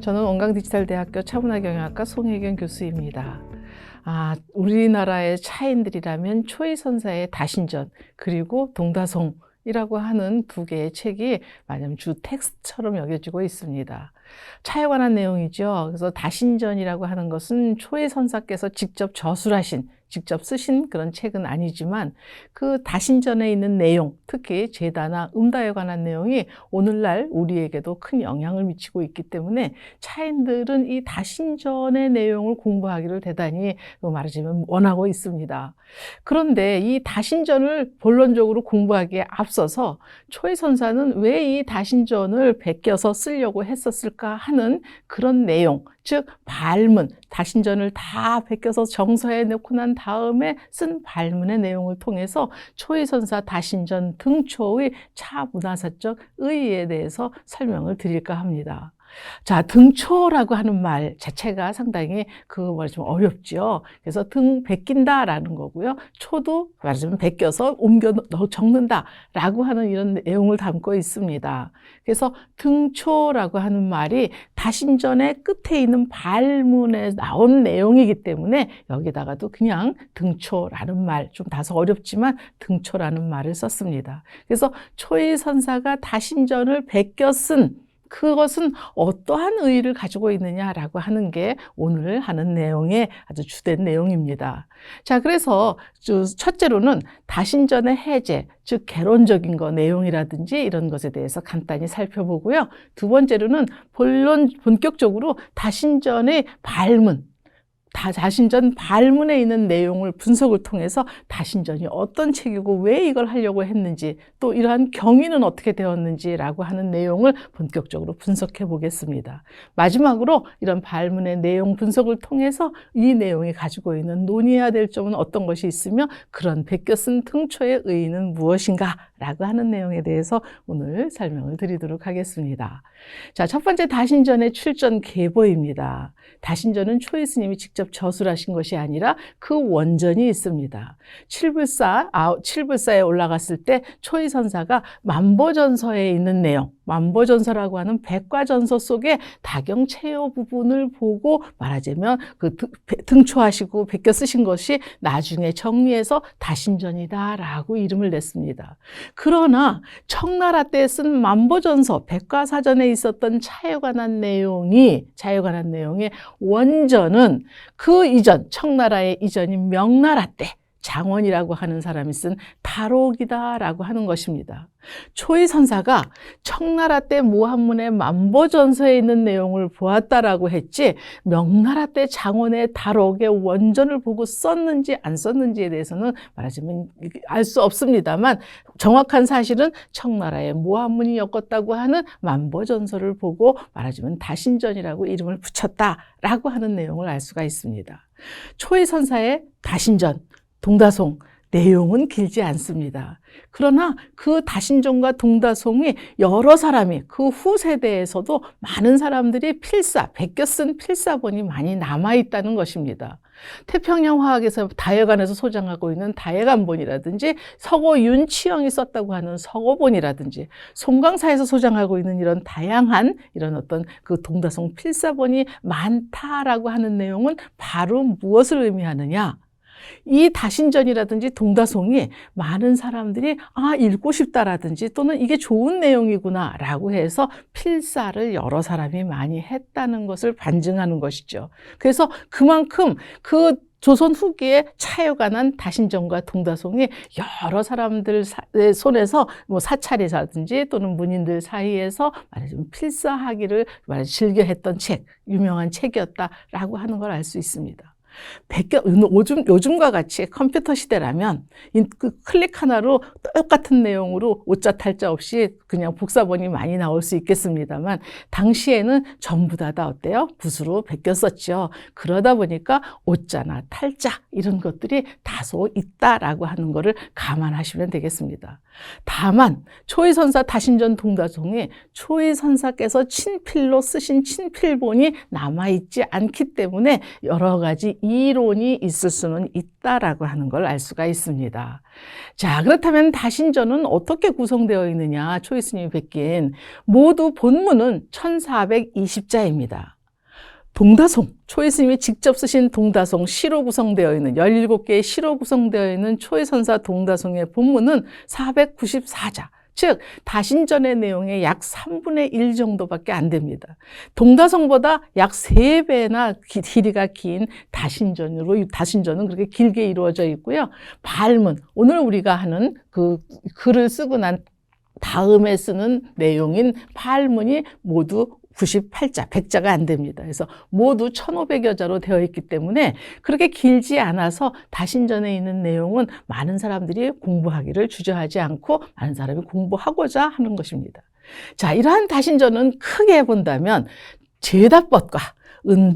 저는 원광디지털대학교 차문화경영학과 송혜경 교수입니다. 우리나라의 차인들이라면 초이선사의 다신전 그리고 동다송이라고 하는 두 개의 책이 마냥 주 텍스트처럼 여겨지고 있습니다. 차에 관한 내용이죠. 그래서 다신전이라고 하는 것은 초이선사께서 직접 저술하신, 직접 쓰신 그런 책은 아니지만 그 다신전에 있는 내용, 특히 제다나 음다에 관한 내용이 오늘날 우리에게도 큰 영향을 미치고 있기 때문에 차인들은 이 다신전의 내용을 공부하기를 대단히 말하자면 원하고 있습니다. 그런데 이 다신전을 본론적으로 공부하기에 앞서서 초이선사는 왜 이 다신전을 베껴서 쓰려고 했었을까 하는 그런 내용, 즉 발문, 다신전을 다 베껴서 정서에 넣고 난 다음에 쓴 발문의 내용을 통해서 초이선사 다신전 등초의 차문화사적 의의에 대해서 설명을 드릴까 합니다. 자, 등초라고 하는 말 자체가 상당히 좀 어렵죠. 그래서 등 베낀다라는 거고요. 초도 말하자면 베껴서 옮겨 적는다라고 하는 이런 내용을 담고 있습니다. 그래서 등초라고 하는 말이 다신전의 끝에 있는 발문에 나온 내용이기 때문에 여기다가도 그냥 등초라는 말, 좀 다소 어렵지만 등초라는 말을 썼습니다. 그래서 초이선사가 다신전을 베껴 쓴 그것은 어떠한 의의를 가지고 있느냐라고 하는 게 오늘 하는 내용의 아주 주된 내용입니다. 자, 그래서 첫째로는 다신전의 해제, 즉 개론적인 내용이라든지 이런 것에 대해서 간단히 살펴보고요. 두 번째로는 본격적으로 다신전의 발문, 다신전 발문에 있는 내용을 분석을 통해서 다신전이 어떤 책이고 왜 이걸 하려고 했는지 또 이러한 경위는 어떻게 되었는지라고 하는 내용을 본격적으로 분석해 보겠습니다. 마지막으로 이런 발문의 내용 분석을 통해서 이 내용이 가지고 있는 논의해야 될 점은 어떤 것이 있으며 그런 베껴 쓴 등초의 의의는 무엇인가 라고 하는 내용에 대해서 오늘 설명을 드리도록 하겠습니다. 자, 첫 번째 다신전의 출전 계보입니다. 다신전은 초이 스님이 직접 저술하신 것이 아니라 그 원전이 있습니다. 칠불사에 올라갔을 때 초이 선사가 만보전서에 있는 내용, 만보전서라고 하는 백과전서 속에 다경체요 부분을 보고 말하자면 등초하시고 베껴 쓰신 것이 나중에 정리해서 다신전이다라고 이름을 냈습니다. 그러나 청나라 때 쓴 만보전서 백과사전에 있었던 차에 관한 내용의 원전은 그 이전, 청나라의 이전인 명나라 때 장원이라고 하는 사람이 쓴 다록이다라고 하는 것입니다. 초이선사가 청나라 때 모한문의 만보전서에 있는 내용을 보았다라고 했지 명나라 때 장원의 다록의 원전을 보고 썼는지 안 썼는지에 대해서는 말하자면 알 수 없습니다만 정확한 사실은 청나라의 모한문이 엮었다고 하는 만보전서를 보고 말하자면 다신전이라고 이름을 붙였다라고 하는 내용을 알 수가 있습니다. 초이선사의 다신전, 동다송, 내용은 길지 않습니다. 그러나 그 다신전과 동다송이 여러 사람이 그 후 세대에서도 많은 사람들이 베껴 쓴 필사본이 많이 남아있다는 것입니다. 태평양 화학에서 다예관에서 소장하고 있는 다예관본이라든지 서고 윤치영이 썼다고 하는 서고본이라든지 송강사에서 소장하고 있는 이런 다양한 이런 어떤 그 동다송 필사본이 많다라고 하는 내용은 바로 무엇을 의미하느냐? 이 다신전이라든지 동다송이 많은 사람들이 읽고 싶다라든지 또는 이게 좋은 내용이구나 라고 해서 필사를 여러 사람이 많이 했다는 것을 반증하는 것이죠. 그래서 그만큼 그 조선 후기에 차에 관한 다신전과 동다송이 여러 사람들 손에서 사찰이라든지 또는 문인들 사이에서 말하자면 필사하기를 즐겨 했던 책, 유명한 책이었다라고 하는 걸 알 수 있습니다. 요즘과 같이 컴퓨터 시대라면 그 클릭 하나로 똑같은 내용으로 오자 탈자 없이 그냥 복사본이 많이 나올 수 있겠습니다만 당시에는 전부 다 어때요? 붓으로 베껴 썼죠. 그러다 보니까 오자나 탈자 이런 것들이 다소 있다라고 하는 거를 감안하시면 되겠습니다. 다만 초이선사 다신전 동다송에 초이선사께서 친필로 쓰신 친필본이 남아있지 않기 때문에 여러 가지 이론이 있을 수는 있다라고 하는 걸 알 수가 있습니다. 자, 그렇다면 다신전은 어떻게 구성되어 있느냐? 초이스님이 베낀 모두 본문은 1420자입니다. 동다송, 초이스님이 직접 쓰신 동다송, 시로 구성되어 있는 17개의 시로 구성되어 있는 초이선사 동다송의 본문은 494자. 즉 다신전의 내용의 약 3분의 1 정도밖에 안 됩니다. 동다송보다 약 3배나 길이가 긴 다신전은 그렇게 길게 이루어져 있고요. 발문, 오늘 우리가 하는 그 글을 쓰고 난 다음에 쓰는 내용인 발문이 모두 98자, 100자가 안 됩니다. 그래서 모두 1500여 자로 되어 있기 때문에 그렇게 길지 않아서 다신전에 있는 내용은 많은 사람들이 공부하기를 주저하지 않고 많은 사람이 공부하고자 하는 것입니다. 자, 이러한 다신전은 크게 본다면 제다법과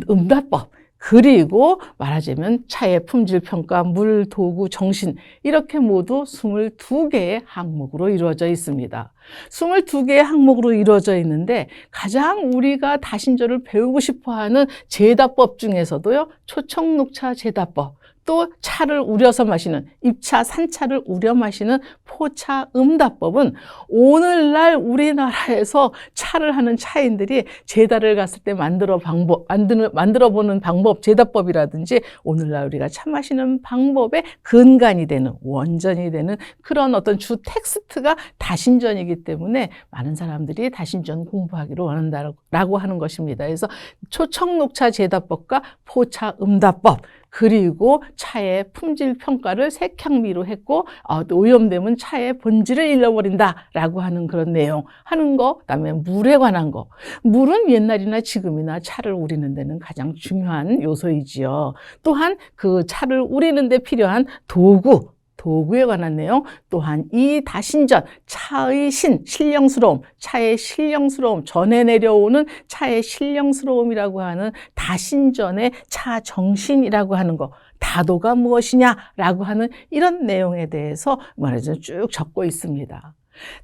음다법, 그리고 말하자면 차의 품질 평가, 물, 도구, 정신 이렇게 모두 22개의 항목으로 이루어져 있습니다. 22개의 항목으로 이루어져 있는데 가장 우리가 다신전을 배우고 싶어하는 제다법 중에서도요, 초청녹차 제다법, 또 차를 우려서 마시는 입차, 산차를 우려 마시는 포차 음다법은 오늘날 우리나라에서 차를 하는 차인들이 제다를 갔을 때 만들어 보는 방법, 제다법이라든지 오늘날 우리가 차 마시는 방법의 근간이 되는, 원전이 되는 그런 어떤 주 텍스트가 다신전이기 때문에 많은 사람들이 다신전 공부하기를 원한다라고 하는 것입니다. 그래서 초청녹차 제다법과 포차 음다법, 그리고 차의 품질 평가를 색향미로 했고 오염되면 차의 본질을 잃어버린다라고 하는 그런 내용 하는 거, 그다음에 물에 관한 거. 물은 옛날이나 지금이나 차를 우리는 데는 가장 중요한 요소이지요. 또한 그 차를 우리는 데 필요한 도구에 관한 내용, 또한 이 다신전, 차의 신령스러움, 차의 신령스러움, 전해 내려오는 차의 신령스러움이라고 하는 다신전의 차 정신이라고 하는 거, 다도가 무엇이냐라고 하는 이런 내용에 대해서 말하자면 쭉 적고 있습니다.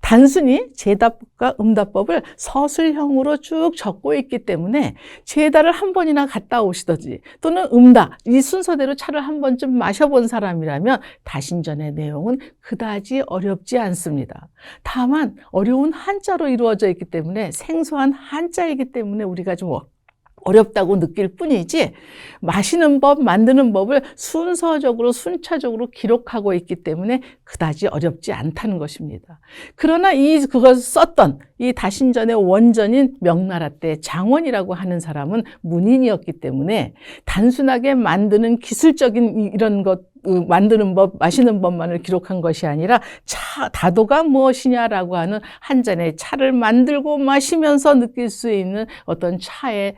단순히 제다법과 음다법을 서술형으로 쭉 적고 있기 때문에 제다를 한 번이나 갔다 오시든지 또는 음다, 이 순서대로 차를 한 번쯤 마셔본 사람이라면 다신전의 내용은 그다지 어렵지 않습니다. 다만 어려운 한자로 이루어져 있기 때문에, 생소한 한자이기 때문에 우리가 좀 어렵다고 느낄 뿐이지 마시는 법, 만드는 법을 순서적으로 순차적으로 기록하고 있기 때문에 그다지 어렵지 않다는 것입니다. 그러나 그것을 썼던 이 다신전의 원전인 명나라 때 장원이라고 하는 사람은 문인이었기 때문에 단순하게 만드는 기술적인 이런 것, 만드는 법, 마시는 법만을 기록한 것이 아니라 다도가 무엇이냐라고 하는 한 잔의 차를 만들고 마시면서 느낄 수 있는 어떤 차의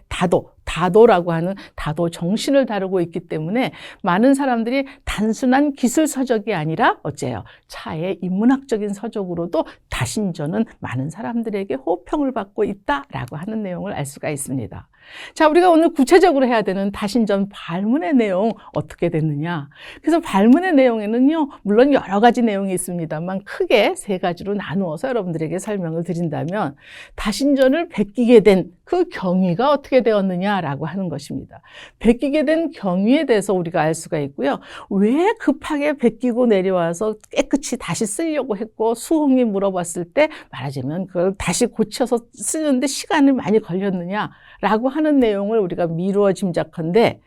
다도라고 하는 다도 정신을 다루고 있기 때문에 많은 사람들이 단순한 기술 서적이 아니라 어째요? 차의 인문학적인 서적으로도 다신전은 많은 사람들에게 호평을 받고 있다라고 하는 내용을 알 수가 있습니다. 자, 우리가 오늘 구체적으로 해야 되는 다신전 발문의 내용 어떻게 됐느냐? 그래서 발문의 내용에는요, 물론 여러 가지 내용이 있습니다만 크게 3가지로 나누어서 여러분들에게 설명을 드린다면 다신전을 베끼게 된 그 경위가 어떻게 되었느냐라고 하는 것입니다. 베끼게 된 경위에 대해서 우리가 알 수가 있고요. 왜 급하게 베끼고 내려와서 깨끗이 다시 쓰려고 했고 수홍이 물어봤을 때 말하자면 그걸 다시 고쳐서 쓰는데 시간이 많이 걸렸느냐라고 하는 내용을 우리가 미루어 짐작한데,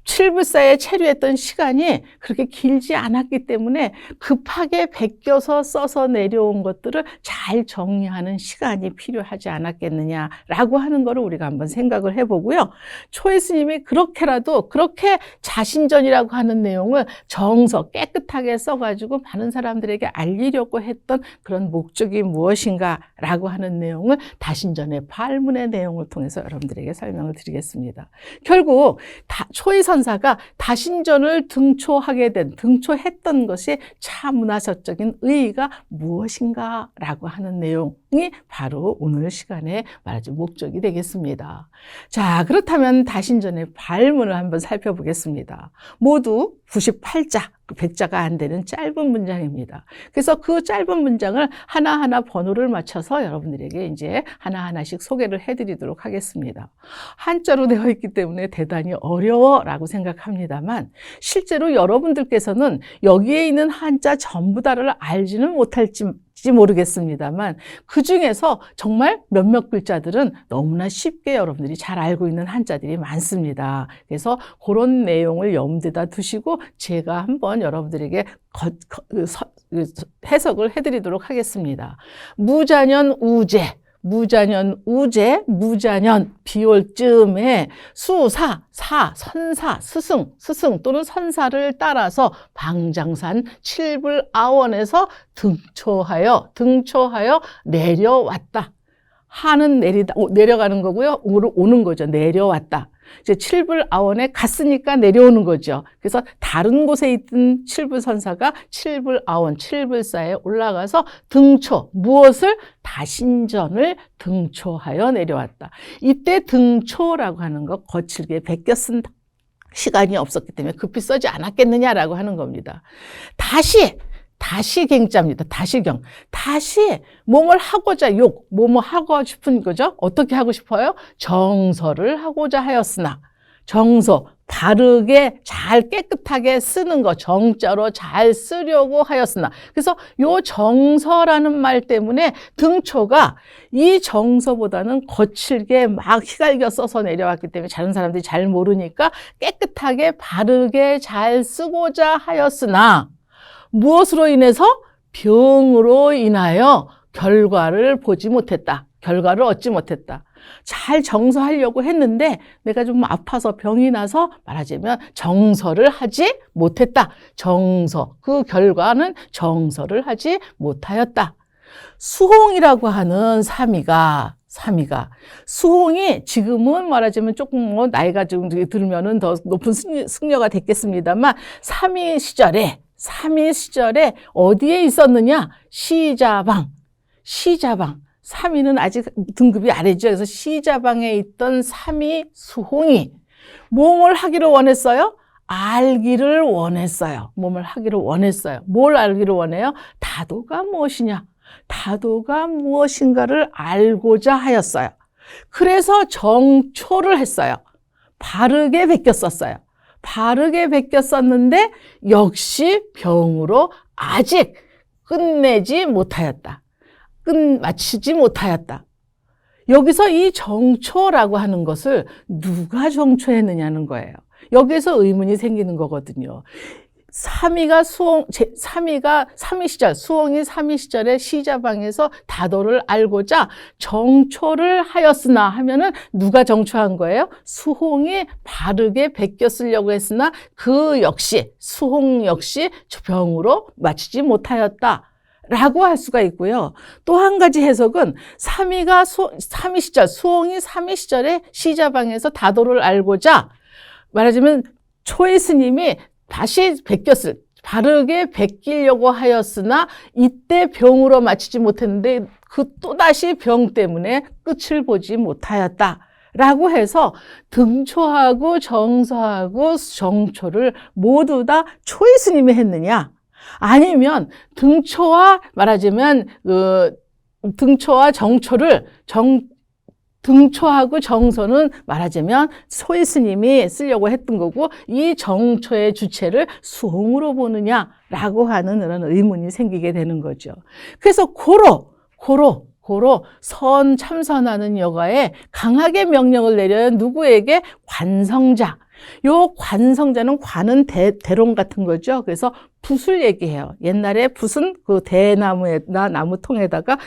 칠불사에 체류했던 시간이 그렇게 길지 않았기 때문에 급하게 베껴서 써서 내려온 것들을 잘 정리하는 시간이 필요하지 않았겠느냐라고 하는 거를 우리가 한번 생각을 해보고요. 초이스님이 그렇게 자신전이라고 하는 내용을 정서 깨끗하게 써가지고 많은 사람들에게 알리려고 했던 그런 목적이 무엇인가라고 하는 내용을 다신전의 발문의 내용을 통해서 여러분들에게 설명을 드리겠습니다. 결국 초이선사가 다신전을 등초했던 것이 차문화서적인 의의가 무엇인가라고 하는 내용이 바로 오늘 시간에 말하자면 목적이 되겠습니다. 자, 그렇다면 다신전의 발문을 한번 살펴보겠습니다. 모두 98자, 백자가 안 되는 짧은 문장입니다. 그래서 그 짧은 문장을 하나하나 번호를 맞춰서 여러분들에게 이제 하나하나씩 소개를 해드리도록 하겠습니다. 한자로 되어 있기 때문에 대단히 어려워라고 생각합니다만 실제로 여러분들께서는 여기에 있는 한자 전부 다를 알지는 못할지 모르겠습니다만 그 중에서 정말 몇몇 글자들은 너무나 쉽게 여러분들이 잘 알고 있는 한자들이 많습니다. 그래서 그런 내용을 염두에다 두시고 제가 한번 여러분들에게 해석을 해드리도록 하겠습니다. 무자년 우제, 무자년 우제, 무자년 비올 쯤에 수사, 사, 선사, 스승 또는 선사를 따라서 방장산 칠불아원에서 등초하여 내려왔다. 하는 내려가는 거고요. 오는 거죠. 내려왔다. 이제 칠불아원에 갔으니까 내려오는 거죠. 그래서 다른 곳에 있던 칠불선사가 칠불아원, 칠불사에 올라가서 등초, 무엇을? 다신전을 등초하여 내려왔다. 이때 등초라고 하는 거 거칠게 베껴 쓴 시간이 없었기 때문에 급히 쓰지 않았겠느냐라고 하는 겁니다. 다시 갱자입니다. 다시경. 다시 몸을 하고자 뭐뭐 하고 싶은 거죠? 어떻게 하고 싶어요? 정서를 하고자 하였으나. 정서, 바르게 잘 깨끗하게 쓰는 거, 정자로 잘 쓰려고 하였으나. 그래서 요 정서라는 말 때문에 등초가 이 정서보다는 거칠게 막 휘갈겨 써서 내려왔기 때문에 다른 사람들이 잘 모르니까 깨끗하게 바르게 잘 쓰고자 하였으나 무엇으로 인해서? 병으로 인하여 결과를 보지 못했다. 결과를 얻지 못했다. 잘 정서하려고 했는데 내가 좀 아파서 병이 나서 말하자면 정서를 하지 못했다. 그 결과는 정서를 하지 못하였다. 수홍이라고 하는 삼이가 수홍이 지금은 말하자면 조금 뭐 나이가 좀 들면은 더 높은 승려가 됐겠습니다만 삼이 시절에 어디에 있었느냐? 시자방. 삼이는 아직 등급이 아래죠. 그래서 시자방에 있던 삼이 수홍이 몸을 하기를 원했어요? 알기를 원했어요. 몸을 하기를 원했어요. 뭘 알기를 원해요? 다도가 무엇이냐? 다도가 무엇인가를 알고자 하였어요. 그래서 정초를 했어요. 바르게 베꼈었어요. 바르게 베꼈었는데 역시 병으로 아직 마치지 못하였다. 여기서 이 정초라고 하는 것을 누가 정초했느냐는 거예요. 여기서 의문이 생기는 거거든요. 삼이 수홍이 삼이 시절에 시자방에서 다도를 알고자 정초를 하였으나 하면은 누가 정초한 거예요? 수홍이 바르게 베껴 쓰려고 했으나 수홍 역시 병으로 마치지 못하였다. 라고 할 수가 있고요. 또 한 가지 해석은 수홍이 삼이 시절에 시자방에서 다도를 알고자 말하자면 초의 스님이 다시 바르게 베끼려고 하였으나 이때 병으로 마치지 못했는데 또다시 병 때문에 끝을 보지 못하였다. 라고 해서 등초하고 정서하고 정초를 모두 다 초의 스님이 했느냐? 아니면 등초와 정초를 등초하고 정서는 말하자면 소희 스님이 쓰려고 했던 거고 이 정초의 주체를 수홍으로 보느냐라고 하는 그런 의문이 생기게 되는 거죠. 그래서 고로 참선하는 여가에 강하게 명령을 내려요. 누구에게? 관성자. 요 관성자는 관은 대롱 같은 거죠. 그래서 붓을 얘기해요. 옛날에 붓은 그 나무통에다가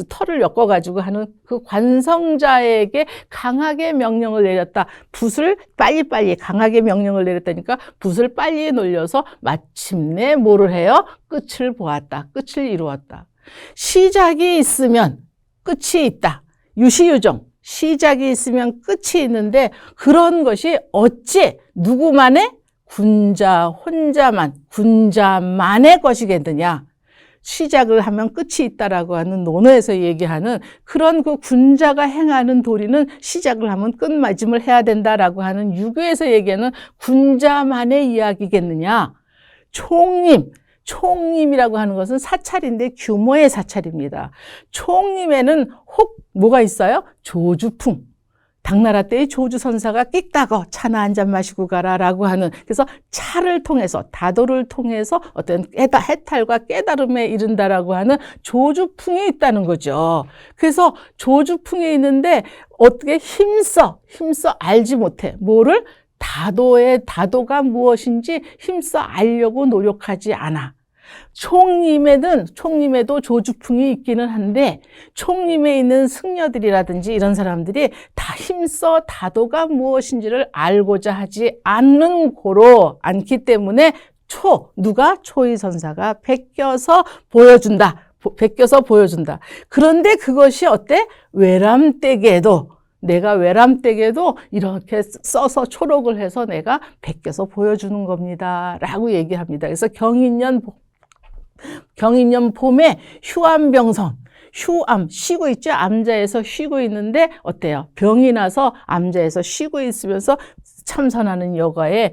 털을 엮어가지고 하는 그 관성자에게 강하게 명령을 내렸다. 붓을 빨리빨리 강하게 명령을 내렸다니까 붓을 빨리 놀려서 마침내 뭐를 해요? 끝을 보았다. 끝을 이루었다. 시작이 있으면 끝이 있다. 유시유종. 시작이 있으면 끝이 있는데 그런 것이 어찌 누구만의 군자만의 것이겠느냐. 시작을 하면 끝이 있다라고 하는 논어에서 얘기하는 그런 그 군자가 행하는 도리는 시작을 하면 끝맺음을 해야 된다라고 하는 유교에서 얘기하는 군자만의 이야기겠느냐. 총림이라고 하는 것은 사찰인데 규모의 사찰입니다. 총림에는 혹 뭐가 있어요? 조주풍. 당나라 때의 조주선사가 끽다거 차나 한 잔 마시고 가라라고 하는, 그래서 차를 통해서, 다도를 통해서 어떤 해탈과 깨달음에 이른다라고 하는 조주풍이 있다는 거죠. 그래서 조주풍이 있는데 어떻게 힘써 알지 못해. 뭐를? 다도가 무엇인지 힘써 알려고 노력하지 않아. 총림에도 조주풍이 있기는 한데, 총림에 있는 승려들이라든지 이런 사람들이 다 힘써 다도가 무엇인지를 알고자 하지 않기 때문에 누가? 초이선사가 베껴서 보여준다. 그런데 그것이 어때? 내가 외람되게도 이렇게 써서 초록을 해서 내가 베껴서 보여주는 겁니다. 라고 얘기합니다. 그래서 경인년 봄에 휴암병선, 쉬고 있죠. 암자에서 쉬고 있는데 어때요? 병이 나서 암자에서 쉬고 있으면서 참선하는 여가에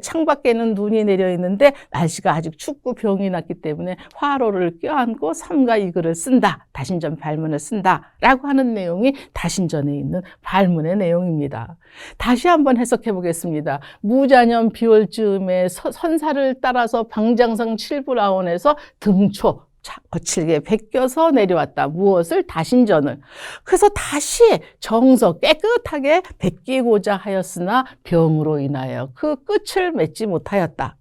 창밖에는 눈이 내려 있는데 날씨가 아직 춥고 병이 났기 때문에 화로를 껴안고 삼가 이글을 쓴다. 다신전 발문을 쓴다. 라고 하는 내용이 다신전에 있는 발문의 내용입니다. 다시 한번 해석해 보겠습니다. 무자년 비올즈음에 선사를 따라서 방장성 칠불아원에서 등초 거칠게 베껴서 내려왔다. 무엇을? 다신전을. 그래서 다시 정서 깨끗하게 베끼고자 하였으나 병으로 인하여 그 끝을 맺지 못하였다.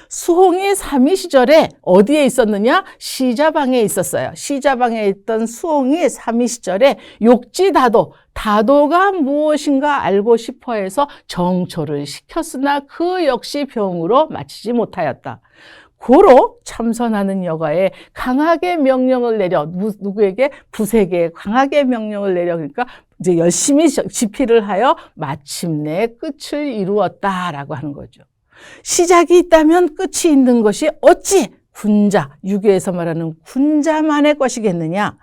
수홍이 삼위 시절에 어디에 있었느냐? 시자방에 있었어요. 시자방에 있던 수홍이 삼위 시절에 다도가 무엇인가 알고 싶어 해서 정초를 시켰으나 그 역시 병으로 마치지 못하였다. 고로 참선하는 여가에 강하게 명령을 내려, 누구에게? 부세에게 강하게 명령을 내려, 그러니까 이제 열심히 집필을 하여 마침내 끝을 이루었다라고 하는 거죠. 시작이 있다면 끝이 있는 것이 어찌 유교에서 말하는 군자만의 것이겠느냐?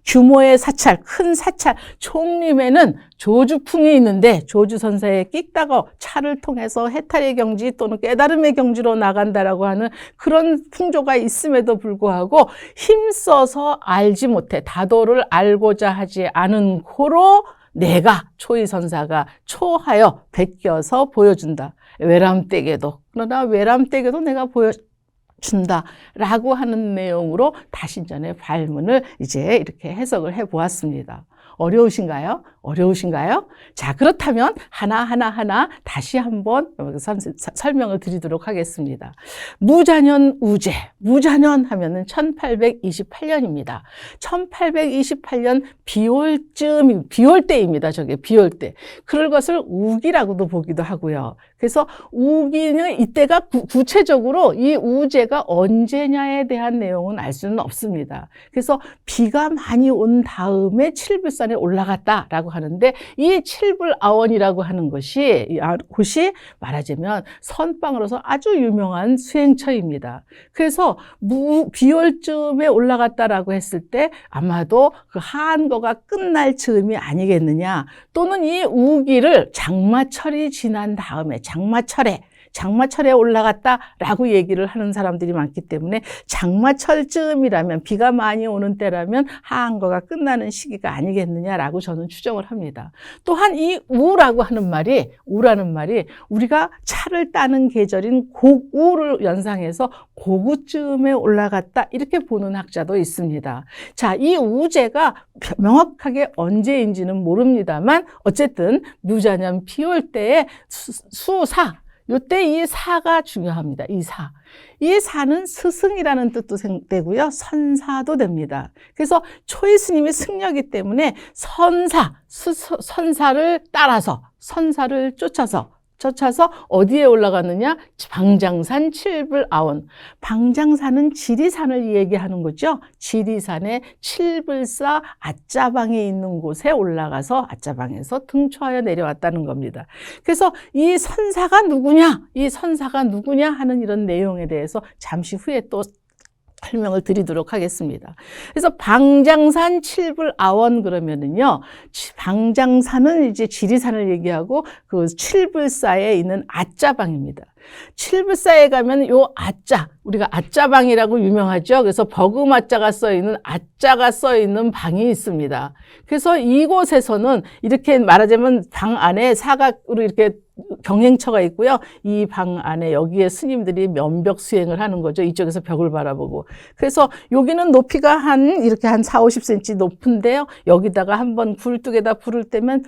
규모의 사찰, 큰 사찰, 총림에는 조주풍이 있는데 조주선사의 끽다거 차를 통해서 해탈의 경지 또는 깨달음의 경지로 나간다라고 하는 그런 풍조가 있음에도 불구하고 힘써서 알지 못해 다도를 알고자 하지 않은 고로 내가 초이선사가 초하여 베껴서 보여준다. 그러나 외람되게도 내가 준다라고 하는 내용으로 다신전의 발문을 이제 이렇게 해석을 해 보았습니다. 어려우신가요? 자, 그렇다면 하나 다시 한번 설명을 드리도록 하겠습니다. 무자년 하면은 1828년입니다. 1828년 비올 때입니다. 저게 비올 때. 그럴 것을 우기라고도 보기도 하고요. 그래서 우기는 이때가 구체적으로 이 우제가 언제냐에 대한 내용은 알 수는 없습니다. 그래서 비가 많이 온 다음에 칠불산에 올라갔다라고 하는데, 이 칠불아원이라고 하는 곳이 말하자면 선방으로서 아주 유명한 수행처입니다. 그래서 비올쯤에 올라갔다라고 했을 때 아마도 그 한거가 끝날 즈음이 아니겠느냐, 또는 이 우기를 장마철이 지난 다음에 장마철에 올라갔다라고 얘기를 하는 사람들이 많기 때문에 장마철쯤이라면, 비가 많이 오는 때라면 하한거가 끝나는 시기가 아니겠느냐라고 저는 추정을 합니다. 또한 이 우라는 말이 우리가 차를 따는 계절인 고우를 연상해서 고구쯤에 올라갔다 이렇게 보는 학자도 있습니다. 자, 이 우제가 명확하게 언제인지는 모릅니다만 어쨌든 무자년 비올 때의 수사, 요때 이 사가 중요합니다. 이 사는 스승이라는 뜻도 되고요. 선사도 됩니다. 그래서 초이 스님이 승려이기 때문에 선사를 따라서, 선사를 쫓아서 어디에 올라갔느냐? 방장산 칠불아원. 방장산은 지리산을 얘기하는 거죠. 지리산의 칠불사 아짜방에 있는 곳에 올라가서 아짜방에서 등초하여 내려왔다는 겁니다. 그래서 이 선사가 누구냐 하는 이런 내용에 대해서 잠시 후에 또 설명을 드리도록 하겠습니다. 그래서 방장산 칠불아원 그러면은요, 방장산은 이제 지리산을 얘기하고 그 칠불사에 있는 아짜방입니다. 칠불사에 가면 요 아짜, 우리가 아짜방이라고 유명하죠. 그래서 버금아짜가 써있는 아짜가 써있는 방이 있습니다. 그래서 이곳에서는 이렇게 말하자면 방 안에 사각으로 이렇게 경행처가 있고요. 이 방 안에 여기에 스님들이 면벽 수행을 하는 거죠. 이쪽에서 벽을 바라보고. 그래서 여기는 높이가 이렇게 한 4, 50cm 높은데요. 여기다가 한번 굴뚝에다 불을 떼면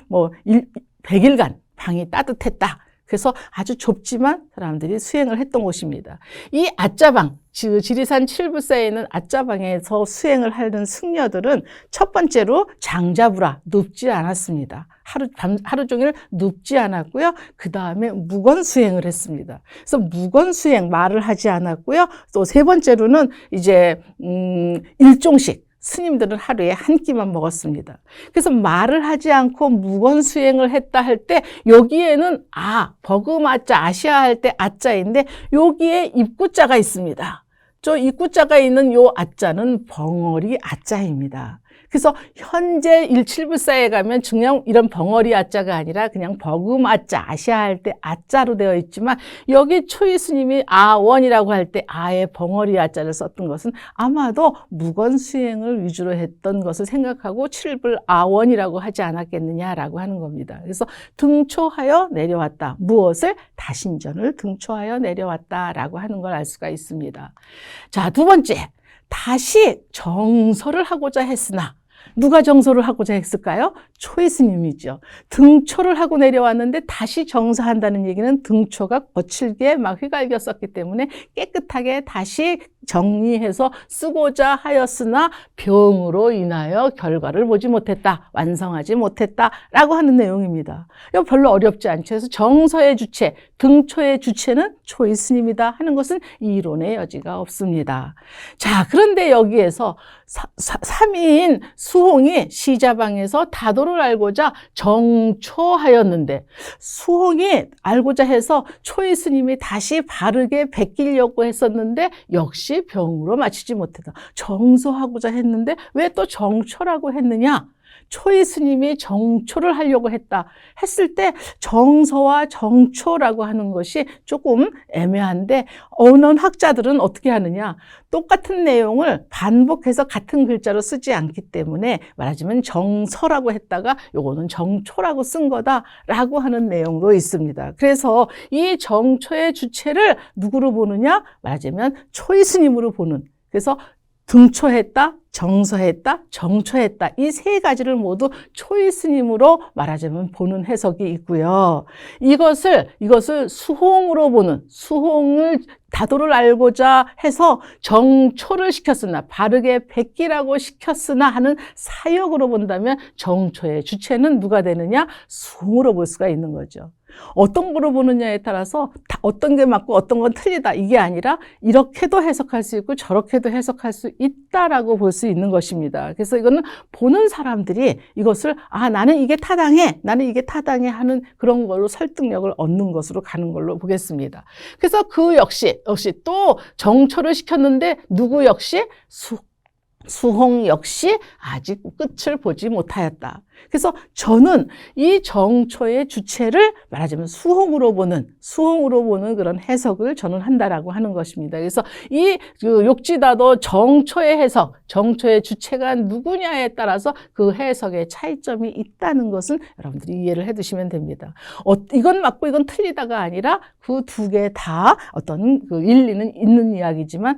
100일간 방이 따뜻했다. 그래서 아주 좁지만 사람들이 수행을 했던 곳입니다. 이 아짜방, 지리산 칠불사에 있는 아짜방에서 수행을 하는 승려들은 첫 번째로 장자부라, 눕지 않았습니다. 하루 종일 눕지 않았고요. 그 다음에 무건 수행을 했습니다. 그래서 무건 수행, 말을 하지 않았고요. 또 세 번째로는 이제 일종식, 스님들은 하루에 한 끼만 먹었습니다. 그래서 말을 하지 않고 무건 수행을 했다 할 때 여기에는 버금아짜, 아시아 할 때 아짜인데 여기에 입구자가 있습니다. 저 입구자가 있는 요 아짜는 벙어리 아짜입니다. 그래서 현재 일칠불사에 가면 중량 이런 벙어리 아짜가 아니라 그냥 버금 아짜, 아시아 할 때 아짜로 되어 있지만 여기 초이 스님이 아원이라고 할 때 아의 벙어리 아짜를 썼던 것은 아마도 무건 수행을 위주로 했던 것을 생각하고 칠불 아원이라고 하지 않았겠느냐라고 하는 겁니다. 그래서 등초하여 내려왔다. 무엇을? 다신전을 등초하여 내려왔다라고 하는 걸 알 수가 있습니다. 자, 두 번째. 다시 정서를 하고자 했으나 누가 정서를 하고자 했을까요? 초이 스님이죠. 등초를 하고 내려왔는데 다시 정서한다는 얘기는 등초가 거칠게 막 휘갈겼었기 때문에 깨끗하게 다시 정리해서 쓰고자 하였으나 병으로 인하여 결과를 보지 못했다, 완성하지 못했다라고 하는 내용입니다. 이거 별로 어렵지 않죠. 그래서 정서의 주체, 등초의 주체는 초이 스님이다 하는 것은 이론의 여지가 없습니다. 자, 그런데 여기에서 삼위인 수홍이 시자방에서 다도를 알고자 정초하였는데 수홍이 알고자 해서 초이 스님이 다시 바르게 베끼려고 했었는데 역시 병으로 마치지 못했다. 정서하고자 했는데 왜 또 정초라고 했느냐? 초이 스님이 정초를 하려고 했을 때 정서와 정초라고 하는 것이 조금 애매한데 어느 학자들은 어떻게 하느냐? 똑같은 내용을 반복해서 같은 글자로 쓰지 않기 때문에 말하자면 정서라고 했다가 요거는 정초라고 쓴 거다라고 하는 내용도 있습니다. 그래서 이 정초의 주체를 누구로 보느냐? 말하자면 초이 스님으로 보는. 그래서 등초했다, 정서했다, 정초했다. 이 세 가지를 모두 초이 스님으로 말하자면 보는 해석이 있고요. 이것을 수홍으로 보는, 수홍을 다도를 알고자 해서 정초를 시켰으나, 바르게 베끼라고 시켰으나 하는 사역으로 본다면 정초의 주체는 누가 되느냐? 수홍으로 볼 수가 있는 거죠. 어떤 거로 보느냐에 따라서 어떤 게 맞고 어떤 건 틀리다 이게 아니라 이렇게도 해석할 수 있고 저렇게도 해석할 수 있다라고 볼 수 있는 것입니다. 그래서 이거는 보는 사람들이 이것을 나는 이게 타당해 하는 그런 걸로 설득력을 얻는 것으로 가는 걸로 보겠습니다. 그래서 그 역시 또 정초를 시켰는데 누구 역시? 수홍 역시 아직 끝을 보지 못하였다. 그래서 저는 이 정초의 주체를 말하자면 수홍으로 보는 그런 해석을 저는 한다라고 하는 것입니다. 그래서 이 욕지다도 정초의 해석, 정초의 주체가 누구냐에 따라서 그 해석의 차이점이 있다는 것은 여러분들이 이해를 해두시면 됩니다. 이건 맞고 이건 틀리다가 아니라 그 두 개 다 어떤 그 일리는 있는 이야기지만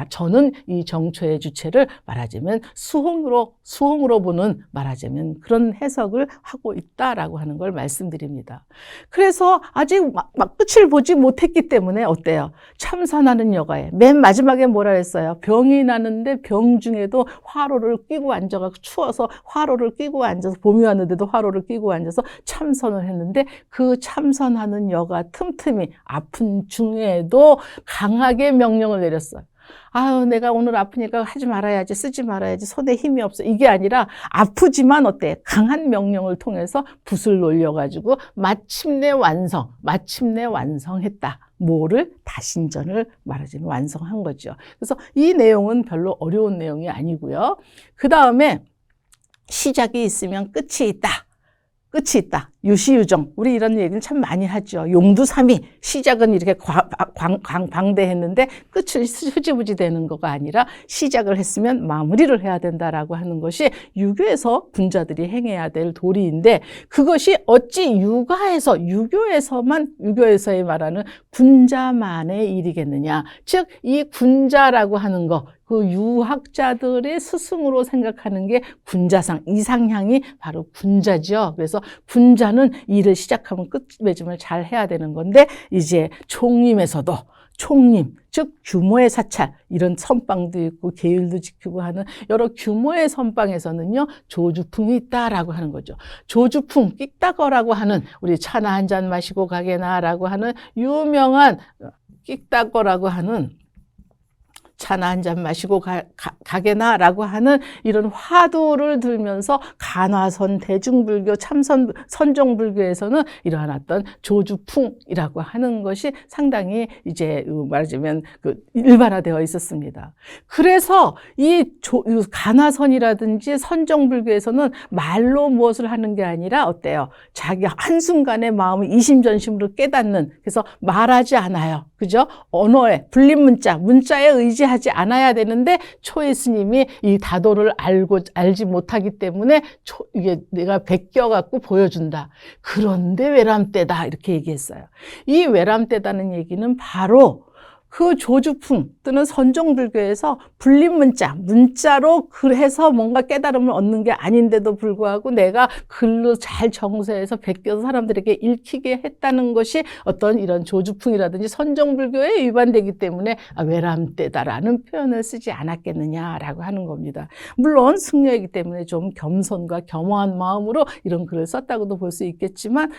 저는 이 정초의 주체를 말하자면 수홍으로 보는 말하자면 그런 해석을 하고 있다라고 하는 걸 말씀드립니다. 그래서 아직 막 끝을 보지 못했기 때문에 어때요? 참선하는 여가에 맨 마지막에 뭐라 했어요? 병이 나는데 병 중에도 화로를 끼고 앉아서 추워서 화로를 끼고 앉아서 봄이 왔는데도 화로를 끼고 앉아서 참선을 했는데 그 참선하는 여가 틈틈이 아픈 중에도 강하게 명령을 내렸어요. 내가 오늘 아프니까 하지 말아야지, 쓰지 말아야지, 손에 힘이 없어. 이게 아니라 아프지만 어때? 강한 명령을 통해서 붓을 놀려가지고 마침내 완성했다. 뭐를? 다신전을 말하자면 완성한 거죠. 그래서 이 내용은 별로 어려운 내용이 아니고요. 그 다음에 시작이 있으면 끝이 있다. 끝이 있다. 유시유정. 우리 이런 얘기는 참 많이 하죠. 용두삼이 시작은 이렇게 광대했는데 끝은 흐지부지 되는 거가 아니라 시작을 했으면 마무리를 해야 된다라고 하는 것이 유교에서 군자들이 행해야 될 도리인데 그것이 어찌 유교에서의 말하는 군자만의 일이겠느냐. 즉 이 군자라고 하는 거 그 유학자들의 스승으로 생각하는 게 군자상, 이상향이 바로 군자죠. 그래서 군자는 일을 시작하면 끝 맺음을 잘 해야 되는 건데 이제 총림에서도 총림, 즉 규모의 사찰, 이런 선방도 있고 계율도 지키고 하는 여러 규모의 선방에서는요 조주풍이 있다라고 하는 거죠. 조주풍, 끽다거라고 하는 우리 차나 한 잔 마시고 가게나라고 하는 유명한 끽다거라고 하는 차나 한 잔 마시고 가게나라고 하는 이런 화두를 들면서 간화선, 대중불교, 선종불교에서는 이러한 어떤 조주풍이라고 하는 것이 상당히 이제 말하자면 일반화되어 있었습니다. 그래서 이 간화선이라든지 선종불교에서는 말로 무엇을 하는 게 아니라 어때요? 자기 한순간에 마음을 이심전심으로 깨닫는, 그래서 말하지 않아요. 그죠? 언어에, 문자에 의지하지 않아야 되는데 초이 스님이 이 다도를 알지 못하기 때문에 이게 내가 베껴갖고 보여준다. 그런데 외람되다. 이렇게 얘기했어요. 이 외람되다는 얘기는 바로 그 조주풍 또는 선종불교에서 문자로 해서 뭔가 깨달음을 얻는 게 아닌데도 불구하고 내가 글로 잘 정서해서 베껴서 사람들에게 읽히게 했다는 것이 어떤 이런 조주풍이라든지 선종불교에 위반되기 때문에 외람되다라는 표현을 쓰지 않았겠느냐라고 하는 겁니다. 물론 승려이기 때문에 좀 겸손과 겸허한 마음으로 이런 글을 썼다고도 볼 수 있겠지만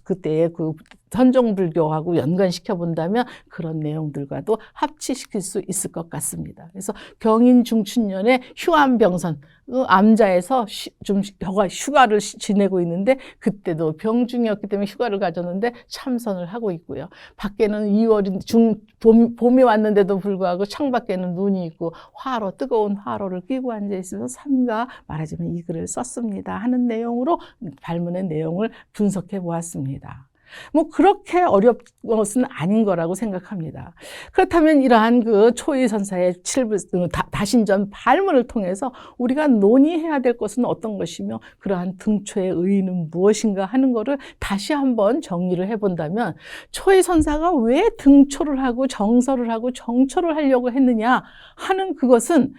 그때의 그 선종불교하고 연관시켜 본다면 그런 내용들과도 합치시킬 수 있을 것 같습니다. 그래서 경인 중춘년에 휴암병선, 암자에서 좀 휴가를 지내고 있는데 그때도 병중이었기 때문에 휴가를 가졌는데 참선을 하고 있고요. 밖에는 2월인 봄이 왔는데도 불구하고 창밖에는 눈이 있고 뜨거운 화로를 끼고 앉아 있으면서 삼가 말하자면 이 글을 썼습니다 하는 내용으로 발문의 내용을 분석해 보았습니다. 뭐 그렇게 어려운 것은 아닌 거라고 생각합니다. 그렇다면 이러한 그 초이 선사의 다신전 발문을 통해서 우리가 논의해야 될 것은 어떤 것이며 그러한 등초의 의의는 무엇인가 하는 거를 다시 한번 정리를 해본다면 초이 선사가 왜 등초를 하고 정서를 하고 정초를 하려고 했느냐 하는 그것은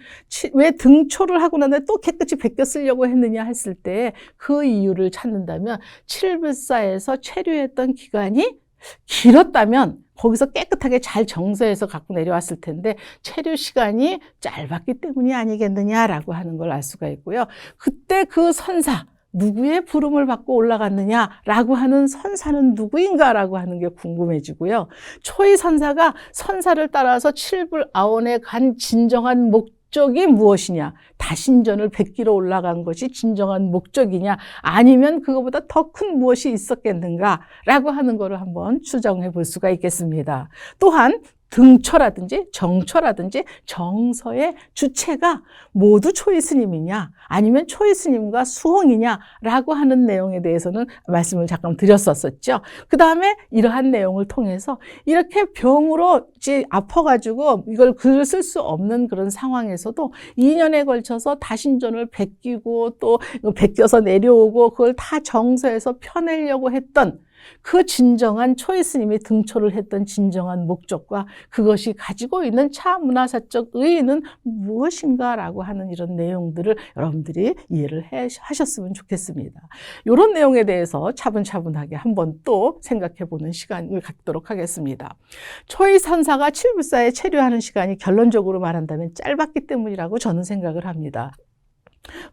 왜 등초를 하고 나서 또 깨끗이 베껴 쓰려고 했느냐 했을 때 그 이유를 찾는다면 칠불사에서 체류했던 기간이 길었다면 거기서 깨끗하게 잘 정서해서 갖고 내려왔을 텐데 체류 시간이 짧았기 때문이 아니겠느냐라고 하는 걸 알 수가 있고요. 그때 그 선사, 누구의 부름을 받고 올라갔느냐라고 하는 선사는 누구인가라고 하는 게 궁금해지고요. 초이 선사가 선사를 따라서 칠불아원에 간 진정한 목적이 무엇이냐? 다신전을 베끼러 올라간 것이 진정한 목적이냐? 아니면 그거보다 더 큰 무엇이 있었겠는가라고 하는 것을 한번 추정해 볼 수가 있겠습니다. 또한 등초라든지 정초라든지 정서의 주체가 모두 초이 스님이냐 아니면 초이 스님과 수홍이냐라고 하는 내용에 대해서는 말씀을 잠깐 드렸었죠. 그 다음에 이러한 내용을 통해서 이렇게 병으로 아파가지고 이걸 글을 쓸 수 없는 그런 상황에서도 2년에 걸쳐서 다신전을 베끼고 또 베껴서 내려오고 그걸 다 정서해서 펴내려고 했던 그 진정한 초이 스님이 등초를 했던 진정한 목적과 그것이 가지고 있는 차문화사적 의의는 무엇인가라고 하는 이런 내용들을 여러분들이 이해를 하셨으면 좋겠습니다. 이런 내용에 대해서 차분차분하게 한번 또 생각해보는 시간을 갖도록 하겠습니다. 초이 선사가 칠불사에 체류하는 시간이 결론적으로 말한다면 짧았기 때문이라고 저는 생각을 합니다.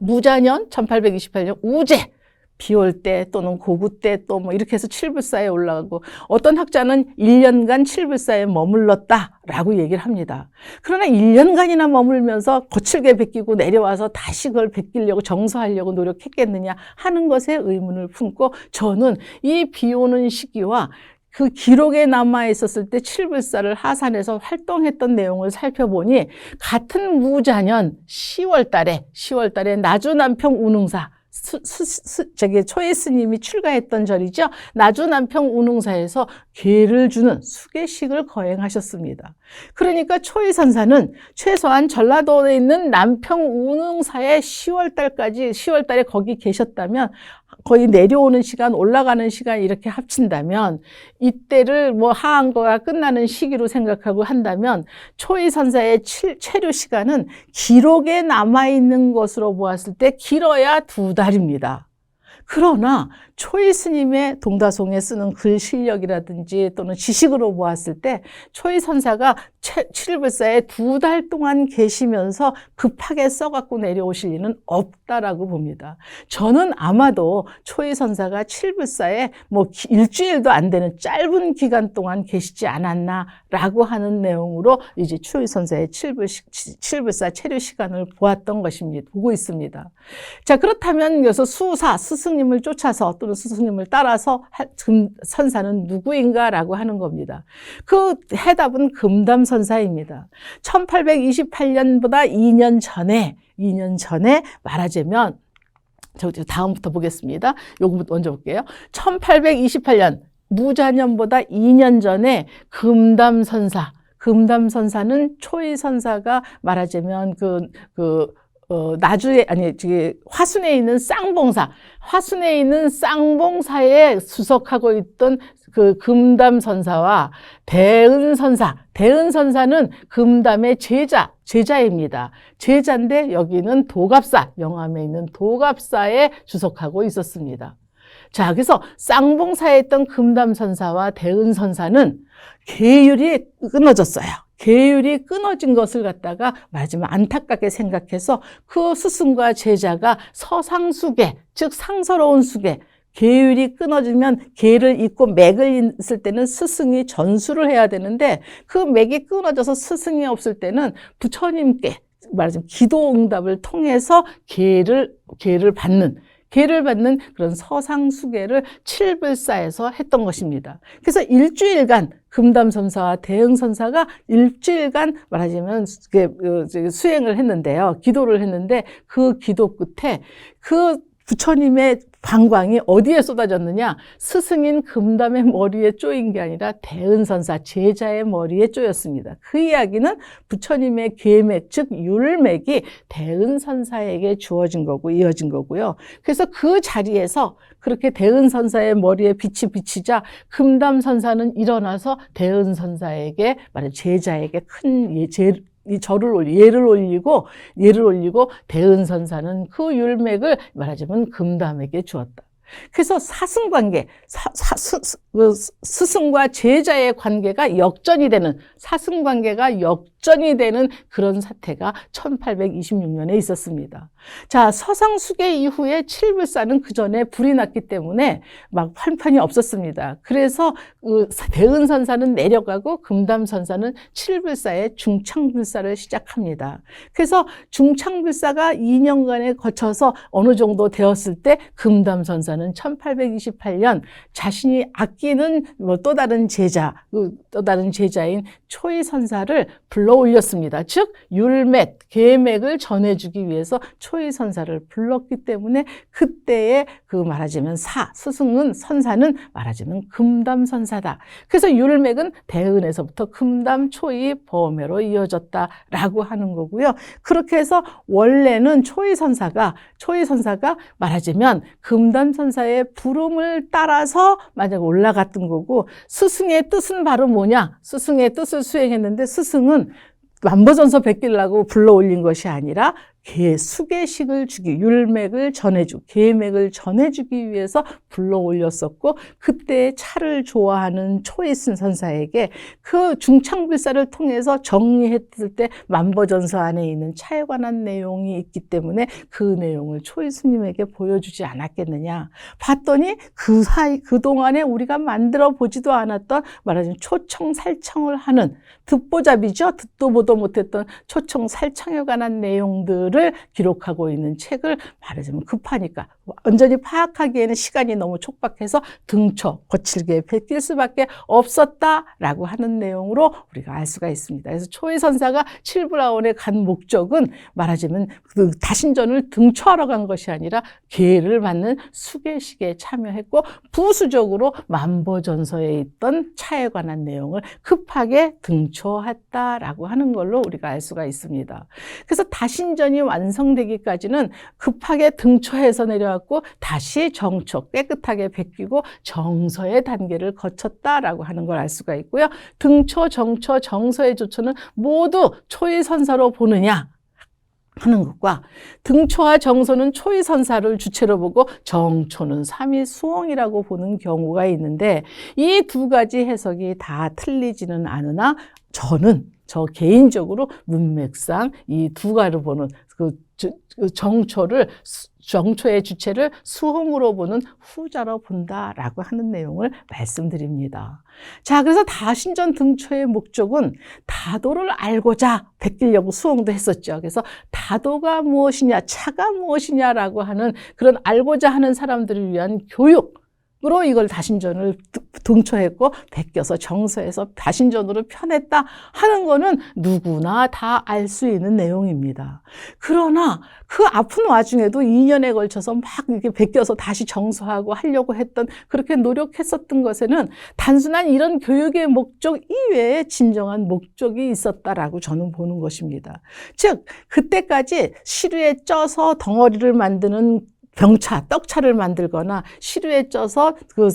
무자년 1828년 우제 비 올 때 또는 고구 때 또 뭐 이렇게 해서 칠불사에 올라가고 어떤 학자는 1년간 칠불사에 머물렀다라고 얘기를 합니다. 그러나 1년간이나 머물면서 거칠게 베끼고 내려와서 다시 그걸 베끼려고 정서하려고 노력했겠느냐 하는 것에 의문을 품고 저는 이 비 오는 시기와 그 기록에 남아 있었을 때 칠불사를 하산해서 활동했던 내용을 살펴보니 같은 무자년 10월 달에 나주남평 운흥사 초해 스님이 출가했던 절이죠. 나주남평 운흥사에서 궤를 주는 수계식을 거행하셨습니다. 그러니까 초이선사는 최소한 전라도에 있는 남평 운흥사에 10월 달에 거기 계셨다면 거의 내려오는 시간, 올라가는 시간 이렇게 합친다면 이때를 뭐 하한거가 끝나는 시기로 생각하고 한다면 초이선사의 체류 시간은 기록에 남아있는 것으로 보았을 때 길어야 2달입니다. 그러나 초이 스님의 동다송에 쓰는 글 실력이라든지 또는 지식으로 보았을 때 초이 선사가 칠불사에 2달 동안 계시면서 급하게 써갖고 내려오실 리는 없다라고 봅니다. 저는 아마도 초이 선사가 칠불사에 뭐 일주일도 안 되는 짧은 기간 동안 계시지 않았나라고 하는 내용으로 이제 초이 선사의 칠불사 체류 시간을 보고 있습니다. 자, 그렇다면 여기서 스승님을 쫓아서 또는 스승님을 따라서 선사는 누구인가라고 하는 겁니다. 그 해답은 금담선사입니다. 1828년보다 2년 전에 말하자면 다음부터 보겠습니다. 요거부터 먼저 볼게요. 1828년 무자년보다 2년 전에 금담선사는 초이선사가 말하자면 화순에 있는 쌍봉사에 수석하고 있던 그 금담선사와 대은선사는 금담의 제자입니다. 제자인데 여기는 영암에 있는 도갑사에 주석하고 있었습니다. 자, 그래서 쌍봉사에 있던 금담선사와 대은선사는 계율이 끊어졌어요. 계율이 끊어진 것을 갖다가 말하자면 안타깝게 생각해서 그 스승과 제자가 서상수계, 즉 상서로운 수계, 계율이 끊어지면 계를 잇고 맥을 잇을 때는 스승이 전수를 해야 되는데 그 맥이 끊어져서 스승이 없을 때는 부처님께 말하자면 기도응답을 통해서 계를 받는 그런 서상수계를 칠불사에서 했던 것입니다. 그래서 일주일간 금담선사와 대응선사가 일주일간 말하자면 수행을 했는데요. 기도를 했는데 그 기도 끝에 그 부처님의 방광이 어디에 쏟아졌느냐? 스승인 금담의 머리에 쪼인 게 아니라 대은선사 제자의 머리에 쪼였습니다. 그 이야기는 부처님의 계맥, 즉 율맥이 대은선사에게 주어진 거고 이어진 거고요. 그래서 그 자리에서 그렇게 대은선사의 머리에 빛이 비치자 금담선사는 일어나서 대은선사에게 제자에게 큰 예를 올리고 대은선사는 그 율맥을 말하자면 금담에게 주었다. 그래서 사승관계, 스승과 제자의 관계가 사승관계가 역전이 되는 그런 사태가 1826년에 있었습니다. 자, 서상수계 이후에 칠불사는 그 전에 불이 났기 때문에 막 한편이 없었습니다. 그래서 대은선사는 내려가고 금담선사는 칠불사의 중창불사를 시작합니다. 그래서 중창불사가 2년간에 거쳐서 어느 정도 되었을 때 금담선사는 1828년 자신이 아끼는 또 다른 제자인 초이선사를 불러 올렸습니다. 즉 율맥, 계맥을 전해주기 위해서 초이선사를 불렀기 때문에 그때의 말하자면 선사는 말하자면 금담선사다. 그래서 율맥은 대은에서부터 금담, 초이, 범해로 이어졌다라고 하는 거고요. 그렇게 해서 원래는 초이선사가 말하자면 금담선사의 부름을 따라서 만약 올라갔던 거고 스승의 뜻은 바로 뭐냐? 스승의 뜻을 수행했는데 스승은 만보전서 베끼려고 불러 올린 것이 아니라 수계식을 율맥을 계맥을 전해주기 위해서 불러 올렸었고 그때 차를 좋아하는 초이슨 선사에게 그 중창불사를 통해서 정리했을 때 만보전서 안에 있는 차에 관한 내용이 있기 때문에 그 내용을 초이스님에게 보여주지 않았겠느냐. 봤더니 그동안에 우리가 만들어 보지도 않았던 말하자면 초청살청을 하는 듣보잡이죠. 듣도 보도 못했던 초청살청에 관한 내용들을 내용들을 기록하고 있는 책을 말하자면 급하니까 완전히 파악하기에는 시간이 너무 촉박해서 등초, 거칠게 베낄 수밖에 없었다라고 하는 내용으로 우리가 알 수가 있습니다. 그래서 초이선사가 칠브라운에 간 목적은 말하자면 그 다신전을 등초하러 간 것이 아니라 계를 받는 수계식에 참여했고 부수적으로 만보전서에 있던 차에 관한 내용을 급하게 등초했다라고 하는 걸로 우리가 알 수가 있습니다. 그래서 다신전이 완성되기까지는 급하게 등초해서 내려왔고 다시 정초, 깨끗하게 베끼고 정서의 단계를 거쳤다라고 하는 걸 알 수가 있고요. 등초, 정초, 정서의 조초는 모두 초이선사로 보느냐 하는 것과 등초와 정소는 초이선사를 주체로 보고 정초는 삼위수홍이라고 보는 경우가 있는데 이 두 가지 해석이 다 틀리지는 않으나 저 개인적으로 문맥상 이 두 가지를 보는 정초의 주체를 수홍으로 보는 후자로 본다라고 하는 내용을 말씀드립니다. 자, 그래서 다신전 등초의 목적은 다도를 알고자 베끼려고 수홍도 했었죠. 그래서 다도가 무엇이냐, 차가 무엇이냐라고 하는 그런 알고자 하는 사람들을 위한 교육으로 이걸 다신전을 등초했고 베껴서 정서해서 다신전으로 편했다 하는 거는 누구나 다 알 수 있는 내용입니다. 그러나 그 아픈 와중에도 2년에 걸쳐서 막 이렇게 베껴서 다시 정서하고 하려고 했던 그렇게 노력했었던 것에는 단순한 이런 교육의 목적 이외에 진정한 목적이 있었다라고 저는 보는 것입니다. 즉 그때까지 시루에 쪄서 덩어리를 만드는 병차, 떡차를 만들거나 시루에 쪄서 그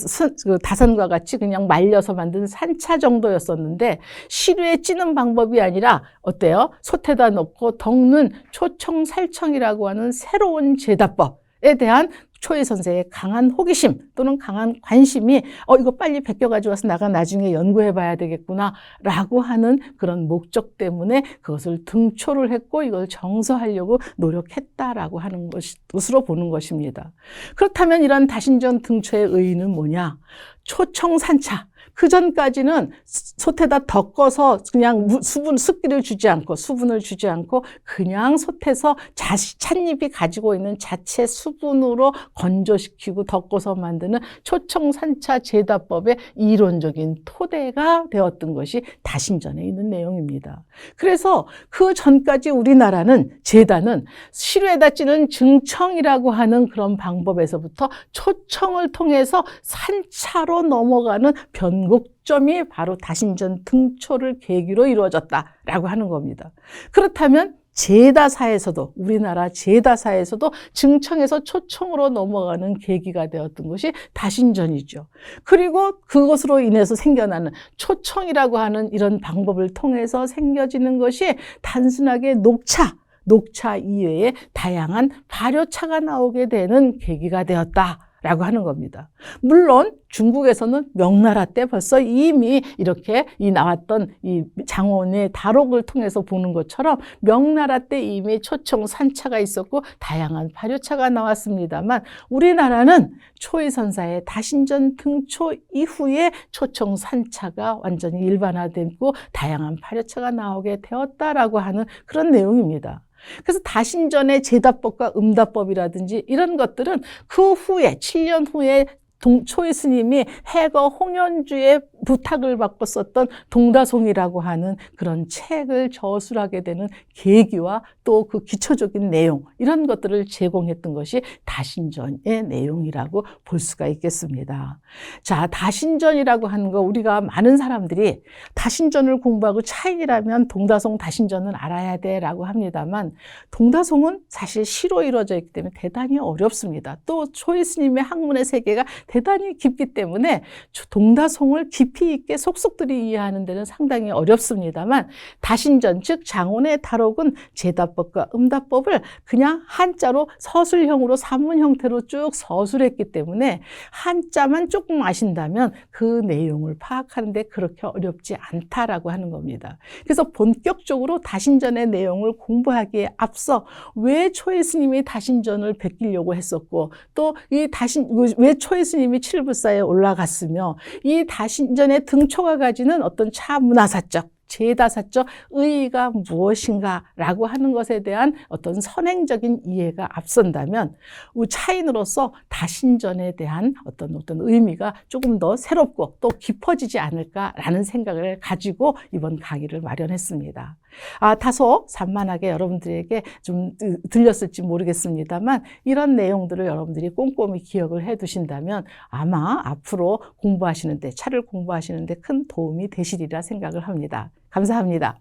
다산과 같이 그냥 말려서 만든 산차 정도였었는데 시루에 찌는 방법이 아니라 어때요? 솥에다 넣고 덮는 초청살청이라고 하는 새로운 제다법에 대한 초이선사의 강한 호기심 또는 강한 관심이 이거 빨리 베껴가지고 와서 내가 나중에 연구해 봐야 되겠구나 라고 하는 그런 목적 때문에 그것을 등초를 했고 이걸 정서하려고 노력했다라고 하는 것으로 보는 것입니다. 그렇다면 이런 다신전 등초의 의의는 뭐냐? 초청산차. 그 전까지는 솥에다 덮어서 그냥 습기를 주지 않고 수분을 주지 않고 그냥 솥에서 찻잎이 가지고 있는 자체 수분으로 건조시키고 덮어서 만드는 초청산차 제다법의 이론적인 토대가 되었던 것이 다신전에 있는 내용입니다. 그래서 그 전까지 우리나라는 제다는 시루에다 찌는 증청이라고 하는 그런 방법에서부터 초청을 통해서 산차로 넘어가는 변곡점이 바로 다신전 등초를 계기로 이루어졌다라고 하는 겁니다. 그렇다면 제다사에서도 우리나라 제다사에서도 증청에서 초청으로 넘어가는 계기가 되었던 것이 다신전이죠. 그리고 그것으로 인해서 생겨나는 초청이라고 하는 이런 방법을 통해서 생겨지는 것이 단순하게 녹차 이외에 다양한 발효차가 나오게 되는 계기가 되었다라고 하는 겁니다. 물론 중국에서는 명나라 때 벌써 이미 이렇게 나왔던 이 장원의 다록을 통해서 보는 것처럼 명나라 때 이미 초청 산차가 있었고 다양한 발효차가 나왔습니다만 우리나라는 초이선사의 다신전 등초 이후에 초청 산차가 완전히 일반화되고 다양한 발효차가 나오게 되었다라고 하는 그런 내용입니다. 그래서 다신전의 제다법과 음다법이라든지 이런 것들은 그 후에 7년 후에 초이 스님이 해거 홍연주의 부탁을 받고 썼던 동다송이라고 하는 그런 책을 저술하게 되는 계기와 또 그 기초적인 내용 이런 것들을 제공했던 것이 다신전의 내용이라고 볼 수가 있겠습니다. 자, 다신전이라고 하는 거 우리가 많은 사람들이 다신전을 공부하고 차인이라면 동다송 다신전은 알아야 돼라고 합니다만 동다송은 사실 시로 이루어져 있기 때문에 대단히 어렵습니다. 또 초이 스님의 학문의 세계가 대단히 깊기 때문에 동다송을 깊이 있게 속속들이 이해하는 데는 상당히 어렵습니다만 다신전 즉 장원의 다록은 제다법과 음다법을 그냥 한자로 서술형으로 산문 형태로 쭉 서술했기 때문에 한자만 조금 아신다면 그 내용을 파악하는 데 그렇게 어렵지 않다라고 하는 겁니다. 그래서 본격적으로 다신전의 내용을 공부하기에 앞서 왜 초이 스님이 다신전을 베끼려고 했었고 또 왜 초이 스님이 칠불사에 올라갔으며 이 다신전의 등초가 가지는 어떤 차문화사적 제다사적 의의가 무엇인가라고 하는 것에 대한 어떤 선행적인 이해가 앞선다면 차인으로서 다신전에 대한 어떤 의미가 조금 더 새롭고 또 깊어지지 않을까라는 생각을 가지고 이번 강의를 마련했습니다. 다소 산만하게 여러분들에게 좀 들렸을지 모르겠습니다만 이런 내용들을 여러분들이 꼼꼼히 기억을 해 두신다면 아마 앞으로 공부하시는데, 차를 공부하시는데 큰 도움이 되시리라 생각을 합니다. 감사합니다.